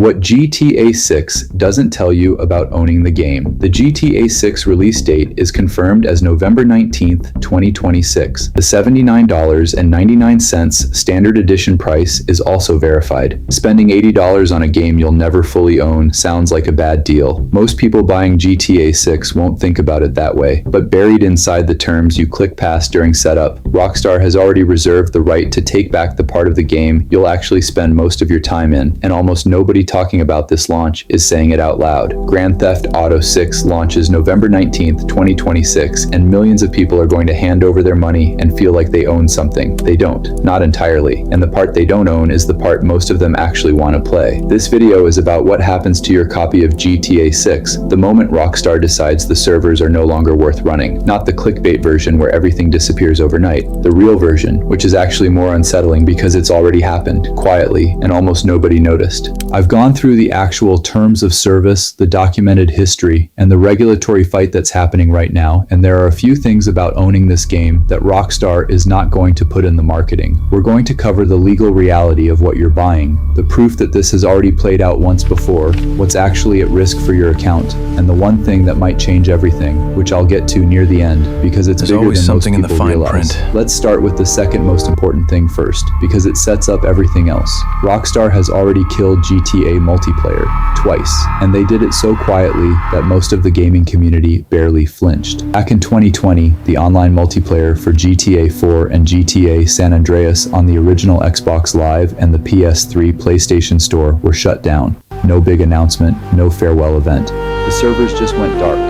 What GTA 6 doesn't tell you about owning the game. The GTA 6 release date is confirmed as November 19th, 2026. The $79.99 standard edition price is also verified. Spending $80 on a game you'll never fully own sounds like a bad deal. Most people buying GTA 6 won't think about it that way, but buried inside the terms you click past during setup, Rockstar has already reserved the right to take back the part of the game you'll actually spend most of your time in, and almost nobody talking about this launch is saying it out loud. Grand Theft Auto 6 launches November 19th, 2026, and millions of people are going to hand over their money and feel like they own something. They don't, not entirely, and the part they don't own is the part most of them actually want to play. This video is about what happens to your copy of GTA 6 the moment Rockstar decides the servers are no longer worth running, not the clickbait version where everything disappears overnight. The real version, which is actually more unsettling because it's already happened, quietly, and almost nobody noticed. I've gone through the actual terms of service, the documented history, and the regulatory fight that's happening right now, and there are a few things about owning this game that Rockstar is not going to put in the marketing. We're going to cover the legal reality of what you're buying, the proof that this has already played out once before, what's actually at risk for your account, and the one thing that might change everything, which I'll get to near the end, because it's bigger than most people realize. Let's start with the second most important thing first, because it sets up everything else. Rockstar has already killed GTA multiplayer twice, and they did it so quietly that most of the gaming community barely flinched. Back in 2020, the online multiplayer for GTA 4 and GTA San Andreas on the original Xbox Live and the PS3 PlayStation Store were shut down. No big announcement, no farewell event. The servers just went dark.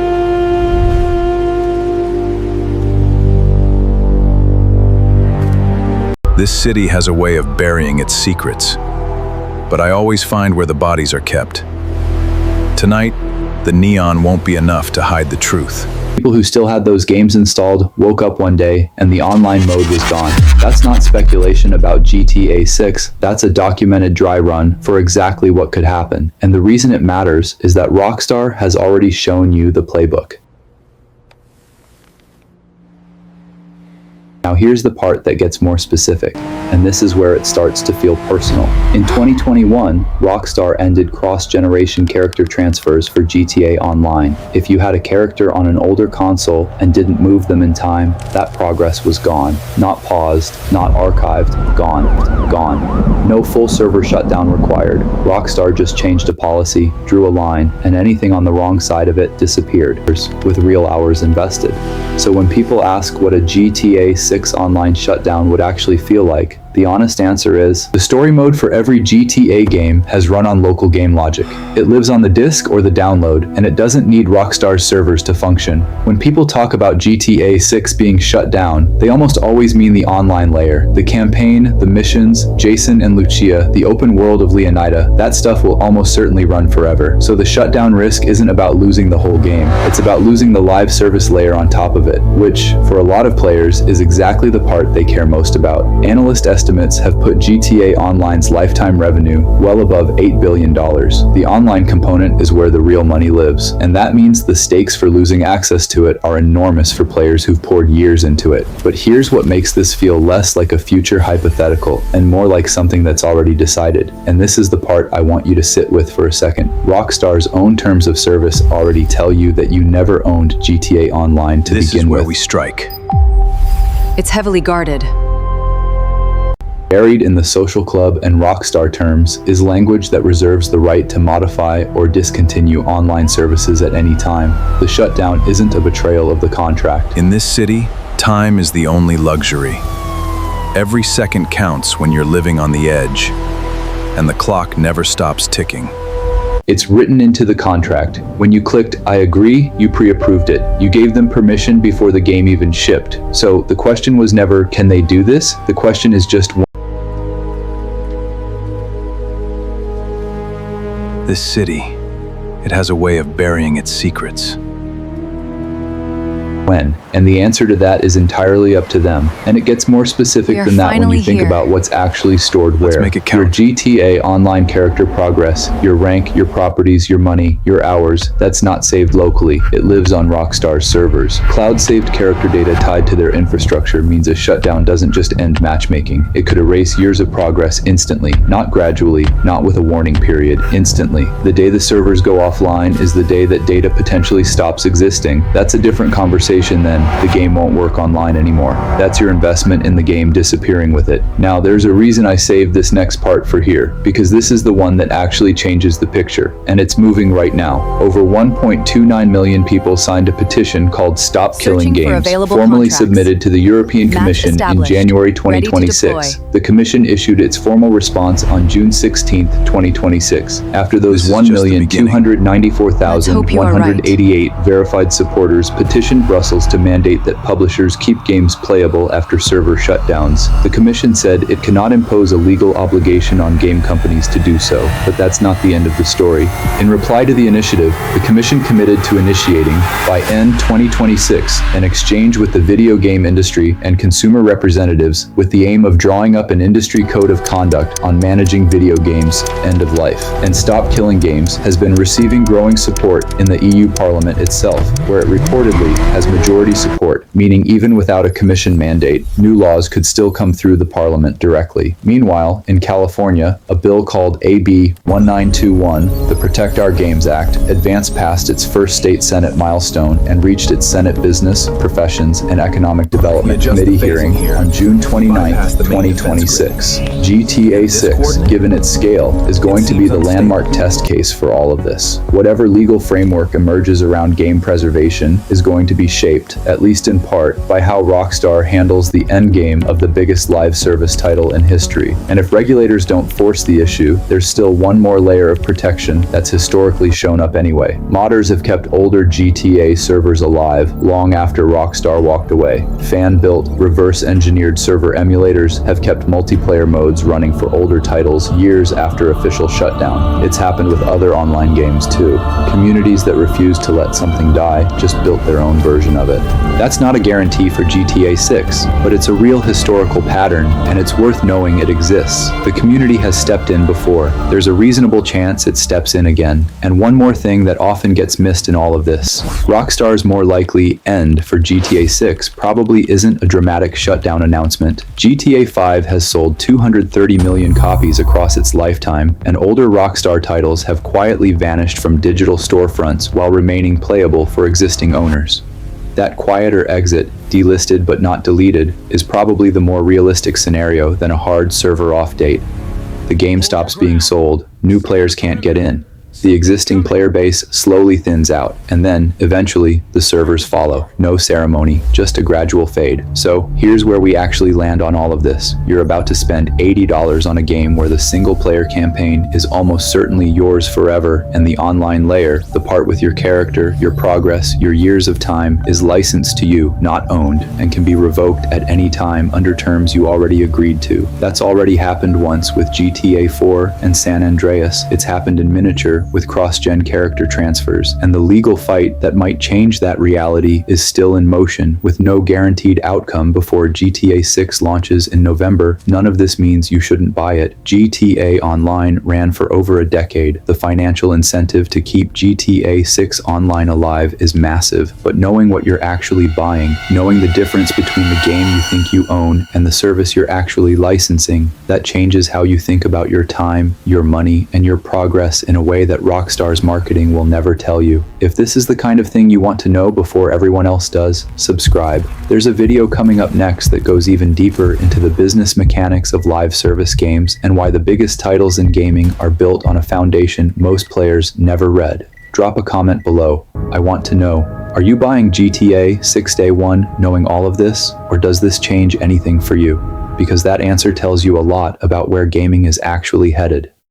This city has a way of burying its secrets, but I always find where the bodies are kept. Tonight, the neon won't be enough to hide the truth. People who still had those games installed woke up one day and the online mode was gone. That's not speculation about GTA 6, that's a documented dry run for exactly what could happen. And the reason it matters is that Rockstar has already shown you the playbook. Now here's the part that gets more specific, and this is where it starts to feel personal. In 2021, Rockstar ended cross-generation character transfers for GTA Online. If you had a character on an older console and didn't move them in time, that progress was gone. Not paused, not archived, gone. No full server shutdown required. Rockstar just changed a policy, drew a line, and anything on the wrong side of it disappeared, with real hours invested. So when people ask what a GTA 6 online shutdown would actually feel like, the honest answer is, the story mode for every GTA game has run on local game logic. It lives on the disk or the download, and it doesn't need Rockstar's servers to function. When people talk about GTA 6 being shut down, they almost always mean the online layer. The campaign, the missions, Jason and Lucia, the open world of Leonida, that stuff will almost certainly run forever. So the shutdown risk isn't about losing the whole game. It's about losing the live service layer on top of it, which, for a lot of players, is exactly the part they care most about. Analyst estimates have put GTA Online's lifetime revenue well above $8 billion. The online component is where the real money lives, and that means the stakes for losing access to it are enormous for players who've poured years into it. But here's what makes this feel less like a future hypothetical and more like something that's already decided. And this is the part I want you to sit with for a second. Rockstar's own terms of service already tell you that you never owned GTA Online to begin with. This is where we strike. It's heavily guarded. Buried in the social club and Rockstar terms is language that reserves the right to modify or discontinue online services at any time. The shutdown isn't a betrayal of the contract. In this city, time is the only luxury. Every second counts when you're living on the edge, and the clock never stops ticking. It's written into the contract. When you clicked I agree, you pre-approved it. You gave them permission before the game even shipped. So the question was never, can they do this? The question is just, this city, it has a way of burying its secrets. when? And the answer to that is entirely up to them. And it gets more specific We are than that when you finally think here. about what's actually stored where. Let's make it Your count. GTA Online character progress, your rank, your properties, your money, your hours, that's not saved locally. It lives on Rockstar's servers. Cloud-saved character data tied to their infrastructure means a shutdown doesn't just end matchmaking. It could erase years of progress instantly, not gradually, not with a warning period, instantly. The day the servers go offline is the day that data potentially stops existing. That's a different conversation than the game won't work online anymore. That's your investment in the game disappearing with it. Now, there's a reason I saved this next part for here, because this is the one that actually changes the picture, and it's moving right now. Over 1.29 million people signed a petition called Stop Killing Searching for Games, available formally contracts. submitted to the European Match Commission in established. January Ready to 2026. deploy. The Commission issued its formal response on June 16, 2026, after those This is just the beginning. 1,294,188 verified supporters petitioned Brussels to mandate that publishers keep games playable after server shutdowns. The Commission said it cannot impose a legal obligation on game companies to do so, but that's not the end of the story. In reply to the initiative, the Commission committed to initiating, by end 2026, an exchange with the video game industry and consumer representatives with the aim of drawing up an industry code of conduct on managing video games end of life. And Stop Killing Games has been receiving growing support in the EU Parliament itself, where it reportedly has majority support, meaning even without a Commission mandate, new laws could still come through the Parliament directly. Meanwhile, in California, a bill called AB 1921, the Protect Our Games Act, advanced past its first state Senate milestone and reached its Senate Business, Professions, and Economic Development adjust the Committee phasing hearing here. on June 29, Bypass the main defense 2026. GTA This 6, coordinate- given its scale, is going to be seems the unstable. landmark test case for all of this. Whatever legal framework emerges around game preservation is going to be shaped, at least in part, by how Rockstar handles the endgame of the biggest live service title in history. And if regulators don't force the issue, there's still one more layer of protection that's historically shown up anyway. Modders have kept older GTA servers alive long after Rockstar walked away. Fan-built, reverse-engineered server emulators have kept multiplayer modes running for older titles years after official shutdown. It's happened with other online games too. Communities that refuse to let something die just built their own version of it. That's not a guarantee for GTA 6, but it's a real historical pattern, and it's worth knowing it exists. The community has stepped in before. There's a reasonable chance it steps in again. And one more thing that often gets missed in all of this. Rockstar's more likely end for GTA 6 probably isn't a dramatic shutdown announcement. GTA 5 has sold 230 million copies across its lifetime, and older Rockstar titles have quietly vanished from digital storefronts while remaining playable for existing owners. That quieter exit, delisted but not deleted, is probably the more realistic scenario than a hard server off date. The game stops being sold, new players can't get in. The existing player base slowly thins out, and then, eventually, the servers follow. No ceremony, just a gradual fade. So, here's where we actually land on all of this. You're about to spend $80 on a game where the single-player campaign is almost certainly yours forever, and the online layer, the part with your character, your progress, your years of time, is licensed to you, not owned, and can be revoked at any time under terms you already agreed to. That's already happened once with GTA 4 and San Andreas. It's happened in miniature with cross-gen character transfers, and the legal fight that might change that reality is still in motion, with no guaranteed outcome before GTA 6 launches in November. None of this means you shouldn't buy it. GTA Online ran for over a decade. The financial incentive to keep GTA 6 online alive is massive, but knowing what you're actually buying, knowing the difference between the game you think you own and the service you're actually licensing, that changes how you think about your time, your money, and your progress in a way that Rockstar's marketing will never tell you. If this is the kind of thing you want to know before everyone else does, subscribe. There's a video coming up next that goes even deeper into the business mechanics of live service games and why the biggest titles in gaming are built on a foundation most players never read. Drop a comment below. I want to know, are you buying GTA 6 Day 1 knowing all of this, or does this change anything for you? Because that answer tells you a lot about where gaming is actually headed.